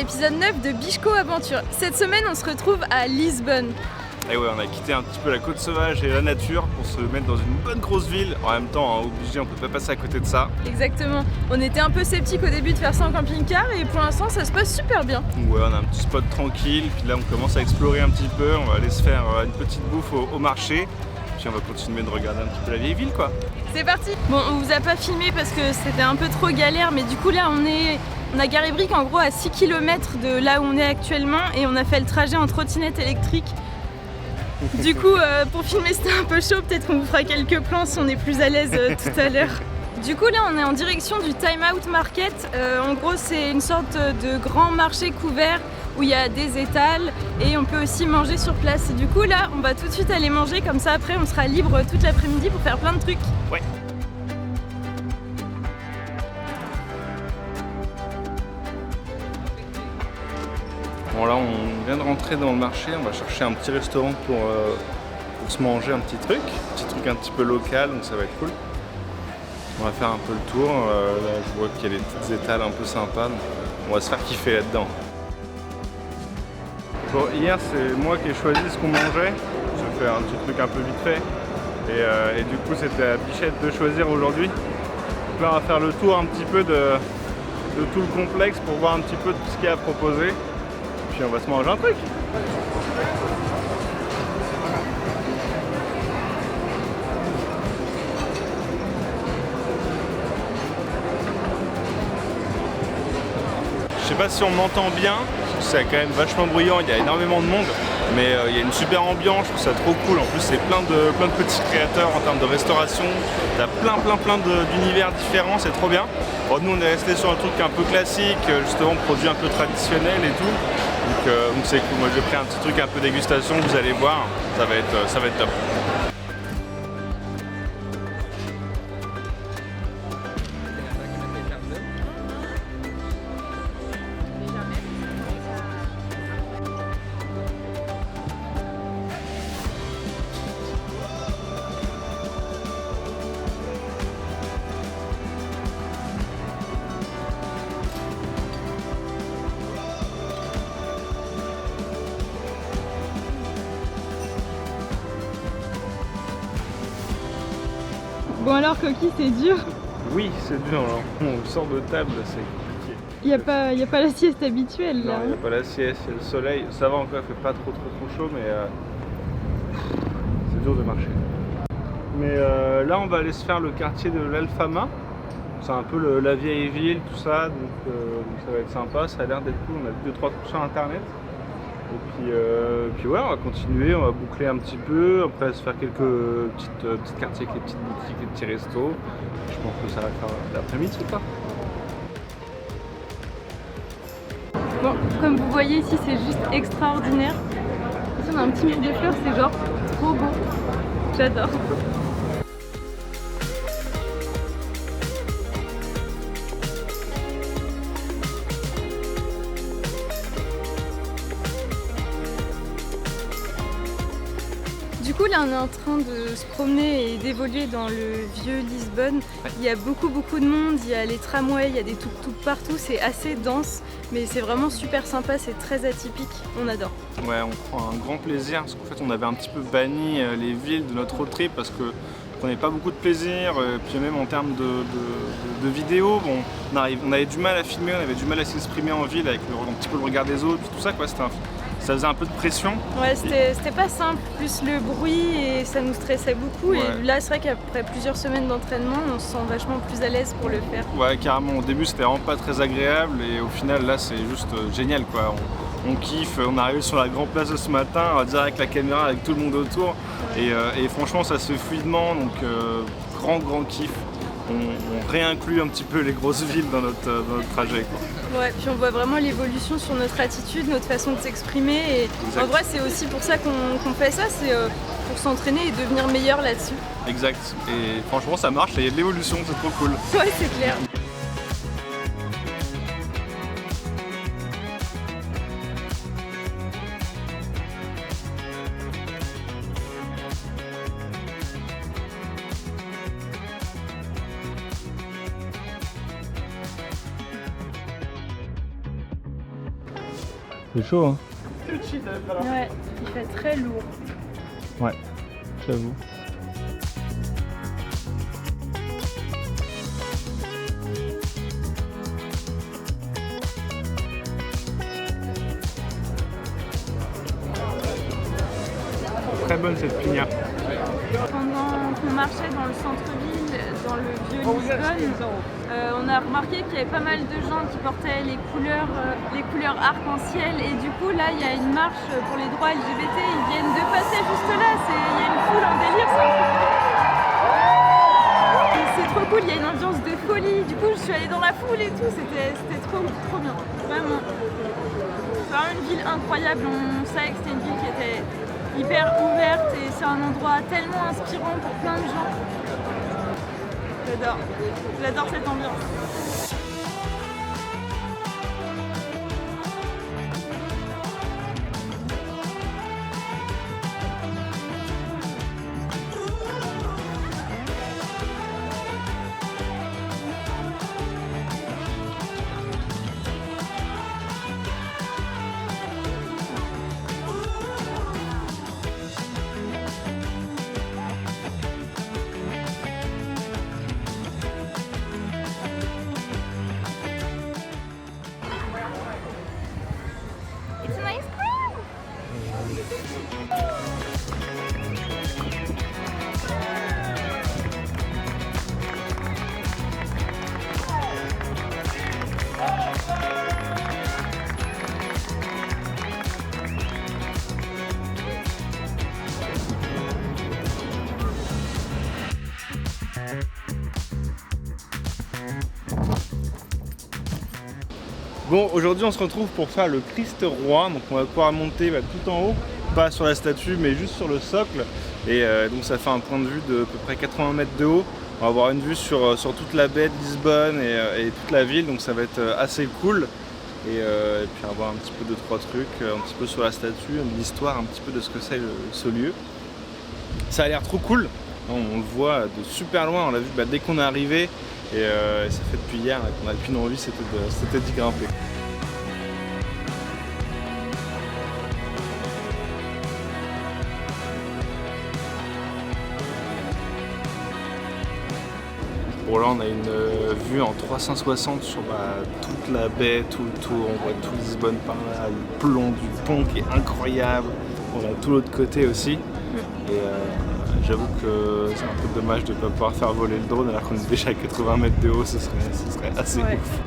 l'épisode 9 de Bichco Aventure. Cette semaine, on se retrouve à Lisbonne. Et ouais, on a quitté un petit peu la côte sauvage et la nature pour se mettre dans une bonne grosse ville. En même temps, obligé, on peut pas passer à côté de ça. Exactement. On était un peu sceptiques au début de faire ça en camping-car et pour l'instant, ça se passe super bien. Ouais, on a un petit spot tranquille, puis là, on commence à explorer un petit peu. On va aller se faire une petite bouffe au marché. Puis on va continuer de regarder un petit peu la vieille ville, quoi. C'est parti. Bon, on vous a pas filmé parce que c'était un peu trop galère, mais du coup là, on a garé brique en gros à 6 km de là où on est actuellement et on a fait le trajet en trottinette électrique. Du coup, pour filmer, c'était un peu chaud. Peut-être qu'on vous fera quelques plans si on est plus à l'aise tout à l'heure. Du coup, là, on est en direction du Time Out Market. En gros, c'est une sorte de grand marché couvert où il y a des étals et on peut aussi manger sur place. Et du coup, là, on va tout de suite aller manger. Comme ça, après, on sera libre toute l'après-midi pour faire plein de trucs. Ouais. Bon là on vient de rentrer dans le marché, on va chercher un petit restaurant pour se manger un petit truc un petit peu local, donc ça va être cool. On va faire un peu le tour, là je vois qu'il y a des petites étals un peu sympas, donc on va se faire kiffer là-dedans. Bon, hier c'est moi qui ai choisi ce qu'on mangeait, je fais un petit truc un peu vite fait, et du coup c'était à Bichette de choisir aujourd'hui. Donc là on va faire le tour un petit peu de tout le complexe pour voir un petit peu tout ce qu'il y a à proposer. Puis on va se manger un truc. Je sais pas si on m'entend bien, c'est quand même vachement bruyant, il y a énormément de monde, mais il y a une super ambiance, je trouve ça trop cool. En plus c'est plein de petits créateurs en termes de restauration, il y a plein d'univers différents, c'est trop bien. Bon, nous on est resté sur un truc un peu classique, justement produit un peu traditionnel et tout. Donc c'est cool, moi j'ai pris un petit truc un peu dégustation, vous allez voir, ça va être top. Bon alors, Coquille, c'est dur. Oui, c'est dur, alors. On sort de table, c'est compliqué. Il n'y a pas la sieste habituelle là. Non, il n'y a pas la sieste, il y a le soleil. Ça va encore, il fait pas trop chaud, mais c'est dur de marcher. Mais là, on va aller se faire le quartier de l'Alfama. C'est un peu la vieille ville, tout ça, donc ça va être sympa. Ça a l'air d'être cool. On a vu 2-3 trucs sur internet. Et puis ouais, on va continuer, on va boucler un petit peu, après se faire quelques petites quartiers avec les petites boutiques, les petits restos. Je pense que ça va faire l'après-midi quoi. Bon, comme vous voyez ici, c'est juste extraordinaire. Ici, on a un petit mur de fleurs, c'est genre trop beau. J'adore. Du coup, là, on est en train de se promener et d'évoluer dans le vieux Lisbonne. Il y a beaucoup de monde, il y a les tramways, il y a des tuk-tuk partout, c'est assez dense, mais c'est vraiment super sympa, c'est très atypique, on adore. Ouais, on prend un grand plaisir, parce qu'en fait on avait un petit peu banni les villes de notre road trip, parce que on prenait pas beaucoup de plaisir, puis même en termes de vidéos, bon, on avait du mal à filmer, on avait du mal à s'exprimer en ville avec un petit peu le regard des autres, tout ça quoi, ça faisait un peu de pression. Ouais, c'était pas simple, plus le bruit et ça nous stressait beaucoup. Ouais. Et là, c'est vrai qu'après plusieurs semaines d'entraînement, on se sent vachement plus à l'aise pour le faire. Ouais, carrément. Au début, c'était vraiment pas très agréable et au final, là, c'est juste génial quoi. On kiffe, on arrive sur la grande place de ce matin, direct avec la caméra, avec tout le monde autour. Et franchement, ça se fait fluidement, donc grand kiff. On réinclut un petit peu les grosses villes dans notre trajet quoi. Ouais, puis on voit vraiment l'évolution sur notre attitude, notre façon de s'exprimer et exact. En vrai c'est aussi pour ça qu'on fait ça, c'est pour s'entraîner et devenir meilleur là-dessus. Exact, et franchement ça marche, il y a de l'évolution, c'est trop cool. Ouais, c'est clair. C'est chaud, hein? Ouais, il fait très lourd. Ouais, j'avoue. Très bonne cette pinière. Pendant qu'on marchait dans le centre-ville, dans le vieux Lisbonne, on a remarqué qu'il y avait pas mal de gens qui portaient les couleurs arc-en-ciel, et du coup là il y a une marche pour les droits LGBT, ils viennent de passer juste là, il y a une foule en délire, c'est trop cool, il y a une ambiance de folie, du coup je suis allée dans la foule et tout, c'était trop bien, vraiment. C'est vraiment une ville incroyable, on savait que c'était une ville qui était hyper ouverte et c'est un endroit tellement inspirant pour plein de gens. J'adore cette ambiance. It's an ice cream! Bon, aujourd'hui on se retrouve pour faire le Christ Roi, donc on va pouvoir monter tout en haut, pas sur la statue mais juste sur le socle, et donc ça fait un point de vue de à peu près 80 mètres de haut. On va avoir une vue sur toute la baie de Lisbonne et toute la ville, donc ça va être assez cool. Et puis avoir un petit peu de trois trucs, un petit peu sur la statue, l'histoire un petit peu de ce que c'est ce lieu. Ça a l'air trop cool, on le voit de super loin, on l'a vu dès qu'on est arrivé. Et ça fait depuis hier qu'on n'a qu'une envie, c'était d'y grimper. Bon là on a une vue en 360 sur toute la baie, tout le tour, on voit tout Lisbonne par là, le plomb du pont qui est incroyable. On a tout l'autre côté aussi. Et j'avoue que c'est un peu dommage de ne pas pouvoir faire voler le drone alors qu'on est déjà à 80 mètres de haut, ce serait assez ouf.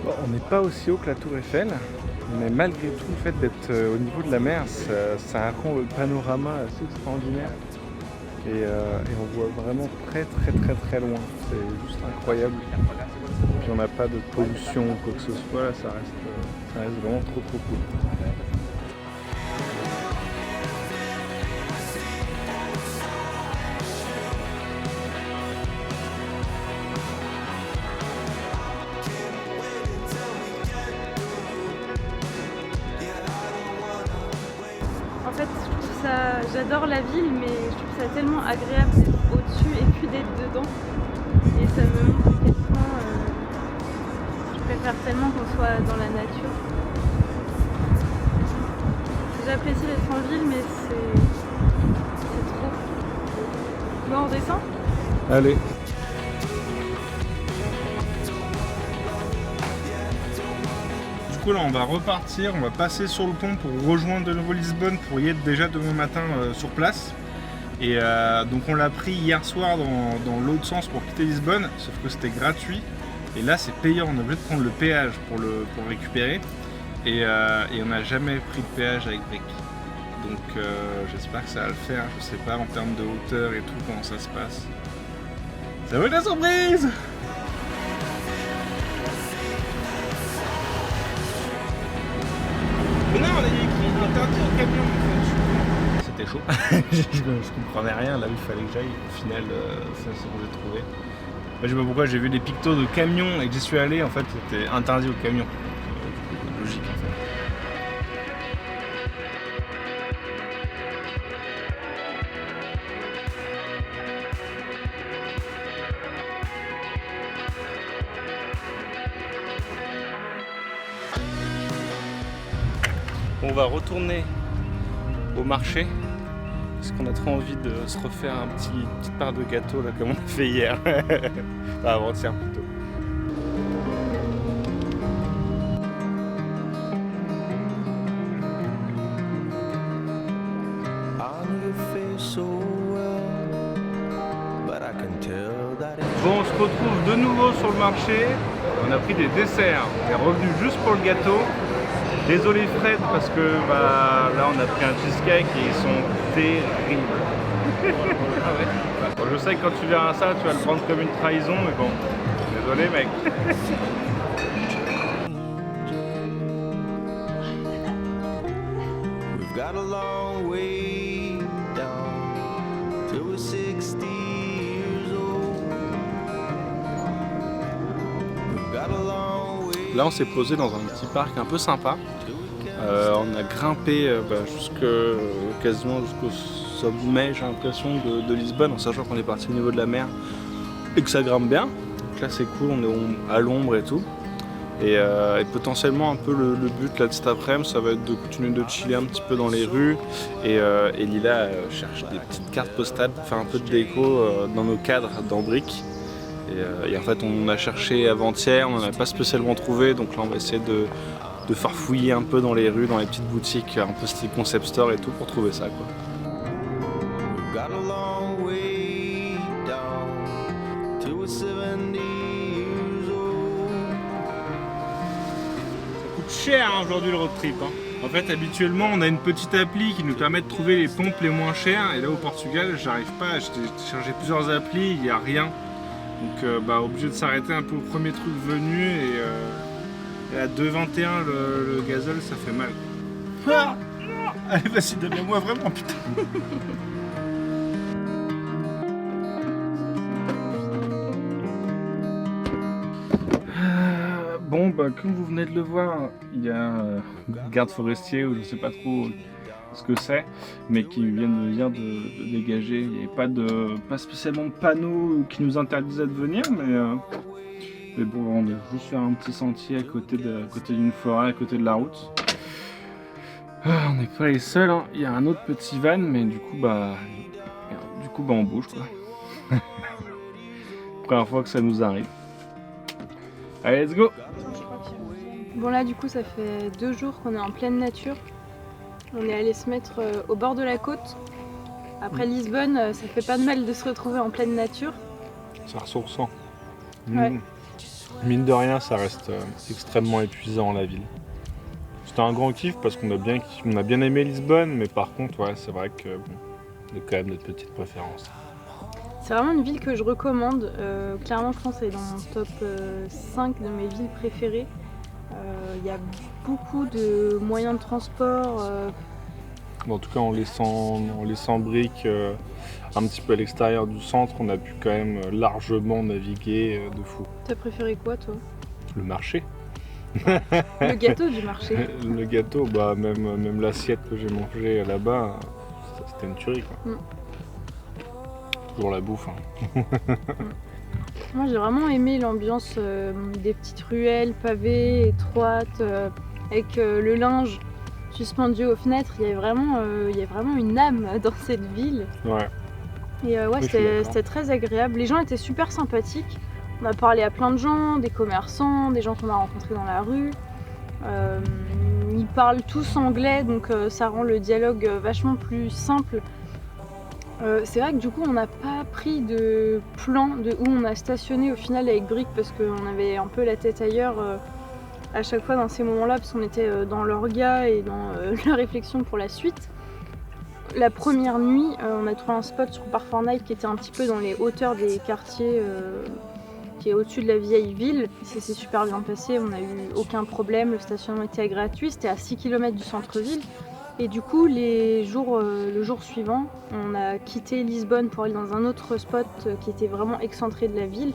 Bon, on n'est pas aussi haut que la Tour Eiffel, mais malgré tout le fait d'être au niveau de la mer, ça rend le panorama assez extraordinaire. Et on voit vraiment très loin, c'est juste incroyable. Puis on n'a pas de pollution ou quoi que ce soit, là ça reste vraiment trop cool. En fait, j'adore la ville, mais je trouve ça tellement agréable d'être au-dessus et puis d'être dedans. Et ça me montre à quel point je préfère tellement qu'on soit dans la nature. J'apprécie d'être en ville, mais c'est trop. Bon, on redescend ? Allez. Du coup là on va repartir, on va passer sur le pont pour rejoindre de nouveau Lisbonne pour y être déjà demain matin sur place. Et donc on l'a pris hier soir dans l'autre sens pour quitter Lisbonne, sauf que c'était gratuit. Et là c'est payant, on est obligé de prendre le péage pour récupérer. Et on n'a jamais pris de péage avec Brick. Donc j'espère que ça va le faire, je sais pas en termes de hauteur et tout comment ça se passe. Ça va être la surprise! Mais non, on a écrit interdit au camion en fait. C'était chaud. je comprenais rien, là où il fallait que j'aille. Au final, c'est ce que j'ai trouvé. Je sais pas pourquoi, j'ai vu des pictos de camions et que j'y suis allé, en fait c'était interdit au camion. Logique en fait. On va retourner au marché parce qu'on a trop envie de se refaire une petite part de gâteau là, comme on a fait hier. Enfin, avant-hier plutôt. Bon, on se retrouve de nouveau sur le marché. On a pris des desserts. On est revenu juste pour le gâteau. Désolé Fred parce que là on a pris un cheesecake et ils sont terribles. Bon, je sais que quand tu verras ça, tu vas le prendre comme une trahison, mais bon, désolé mec. Là on s'est posé dans un petit parc un peu sympa. On a grimpé quasiment jusqu'au sommet, j'ai l'impression, de Lisbonne, en sachant qu'on est parti au niveau de la mer et que ça grimpe bien. Donc là c'est cool, on est à l'ombre et tout. Et potentiellement un peu le but là de cet après-midi, ça va être de continuer de chiller un petit peu dans les rues. Et Lila cherche des petites cartes postales pour faire un peu de déco dans nos cadres dans briques. Et en fait on a cherché avant-hier, on n'en a pas spécialement trouvé, donc là on va essayer de farfouiller un peu dans les rues, dans les petites boutiques, un peu style concept store et tout pour trouver ça quoi. Ça coûte cher hein, aujourd'hui le road trip. Hein. En fait habituellement on a une petite appli qui nous permet de trouver les pompes les moins chères et là au Portugal j'arrive pas, j'ai cherché plusieurs applis, il n'y a rien. Donc obligé de s'arrêter un peu au premier truc venu et à 2,21 le gazole ça fait mal. Ah allez vas-y deviens-moi vraiment putain. Bon comme vous venez de le voir, il y a un garde forestier ou je sais pas trop ce que c'est, mais qui viennent de dire de dégager. Il n'y avait pas spécialement de panneaux qui nous interdisaient de venir, mais bon, on est juste sur un petit sentier à côté d'une forêt, à côté de la route. On n'est pas les seuls, hein. Il y a un autre petit van, mais du coup on bouge quoi. Première fois que ça nous arrive. Allez, let's go! Bon là du coup ça fait 2 jours qu'on est en pleine nature. On est allé se mettre au bord de la côte. Après Lisbonne, ça fait pas de mal de se retrouver en pleine nature. C'est ressourçant. Ouais. Mine de rien, ça reste extrêmement épuisant la ville. C'était un grand kiff parce qu'on a bien aimé Lisbonne, mais par contre, ouais, c'est vrai que on a quand même notre petite préférence. C'est vraiment une ville que je recommande. Clairement, je pense qu'elle est dans mon top 5 de mes villes préférées. Il y a beaucoup de moyens de transport. En tout cas, en laissant briques un petit peu à l'extérieur du centre, on a pu quand même largement naviguer de fou. T'as préféré quoi toi? Le marché. Le gâteau du marché. Le gâteau, même l'assiette que j'ai mangée là-bas, c'était une tuerie quoi. Toujours la bouffe. Hein. Moi j'ai vraiment aimé l'ambiance des petites ruelles pavées, étroites, avec le linge suspendu aux fenêtres. Il y a vraiment une âme dans cette ville. Ouais. Et c'était très agréable. Les gens étaient super sympathiques. On a parlé à plein de gens, des commerçants, des gens qu'on a rencontrés dans la rue. Ils parlent tous anglais, donc ça rend le dialogue vachement plus simple. C'est vrai que du coup on n'a pas pris de plan de où on a stationné au final avec Brick parce qu'on avait un peu la tête ailleurs à chaque fois dans ces moments-là parce qu'on était dans l'orga et dans la réflexion pour la suite. La première nuit, on a trouvé un spot sur Parfornight qui était un petit peu dans les hauteurs des quartiers qui est au-dessus de la vieille ville. Ça s'est super bien passé, on n'a eu aucun problème, le stationnement était gratuit, c'était à 6 km du centre-ville. Et du coup, le jour suivant, on a quitté Lisbonne pour aller dans un autre spot qui était vraiment excentré de la ville.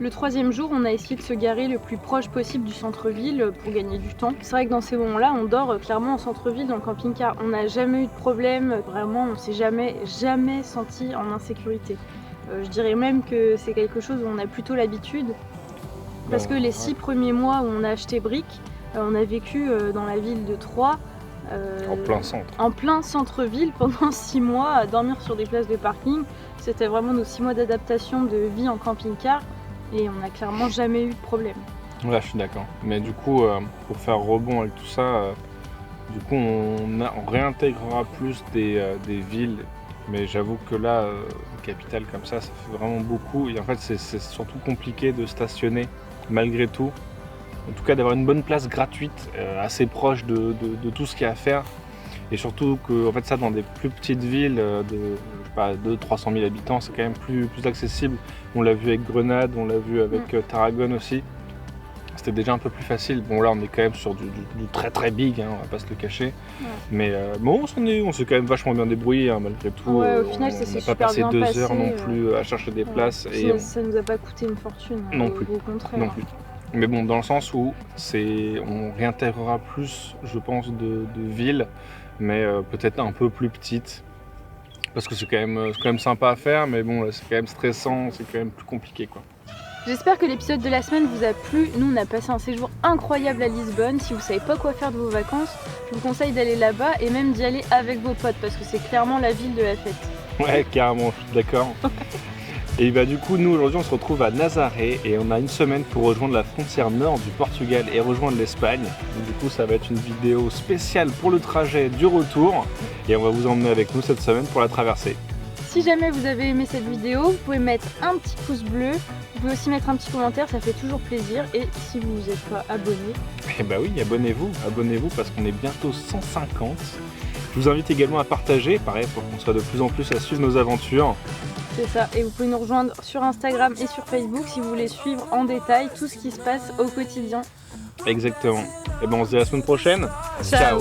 Le 3e jour, on a essayé de se garer le plus proche possible du centre-ville pour gagner du temps. C'est vrai que dans ces moments-là, on dort clairement en centre-ville, dans le camping-car. On n'a jamais eu de problème, vraiment, on s'est jamais senti en insécurité. Je dirais même que c'est quelque chose où on a plutôt l'habitude. Parce que les 6 premiers mois où on a acheté Brick, on a vécu dans la ville de Troyes. En plein centre. En plein centre-ville pendant 6 mois à dormir sur des places de parking. C'était vraiment nos 6 mois d'adaptation de vie en camping-car et on n'a clairement jamais eu de problème. Là, je suis d'accord. Mais du coup, pour faire rebond avec tout ça, du coup, on réintégrera plus des villes. Mais j'avoue que là, une capitale comme ça fait vraiment beaucoup. Et en fait, c'est surtout compliqué de stationner malgré tout. En tout cas, d'avoir une bonne place gratuite, assez proche de tout ce qu'il y a à faire. Et surtout que en fait, ça, dans des plus petites villes de 200-300 000 habitants, c'est quand même plus accessible. On l'a vu avec Grenade, on l'a vu avec Tarragone aussi. C'était déjà un peu plus facile. Bon, là, on est quand même sur du très très big, hein, on va pas se le cacher. Ouais. Mais bon, on s'est quand même vachement bien débrouillé, hein, malgré tout. Ouais, au final, ça s'est super bien passé. On n'a pas passé 2 heures non plus à chercher des places. Et ça nous a pas coûté une fortune, non plus. Au contraire. Non plus. Mais bon, dans le sens où on réintégrera plus, je pense, de villes, mais peut-être un peu plus petites. Parce que c'est quand même sympa à faire, mais bon, là, c'est quand même stressant, c'est quand même plus compliqué, quoi. J'espère que l'épisode de la semaine vous a plu. Nous, on a passé un séjour incroyable à Lisbonne. Si vous savez pas quoi faire de vos vacances, je vous conseille d'aller là-bas et même d'y aller avec vos potes parce que c'est clairement la ville de la fête. Ouais, carrément, je suis d'accord. Et bah du coup, nous aujourd'hui, on se retrouve à Nazaré et on a une semaine pour rejoindre la frontière nord du Portugal et rejoindre l'Espagne. Du coup, ça va être une vidéo spéciale pour le trajet du retour et on va vous emmener avec nous cette semaine pour la traversée. Si jamais vous avez aimé cette vidéo, vous pouvez mettre un petit pouce bleu, vous pouvez aussi mettre un petit commentaire, ça fait toujours plaisir. Et si vous n'êtes pas abonné, eh bah oui, abonnez-vous parce qu'on est bientôt 150. Je vous invite également à partager, pareil, pour qu'on soit de plus en plus à suivre nos aventures. C'est ça, et vous pouvez nous rejoindre sur Instagram et sur Facebook si vous voulez suivre en détail tout ce qui se passe au quotidien. Exactement. Et ben on se dit à la semaine prochaine. Ciao.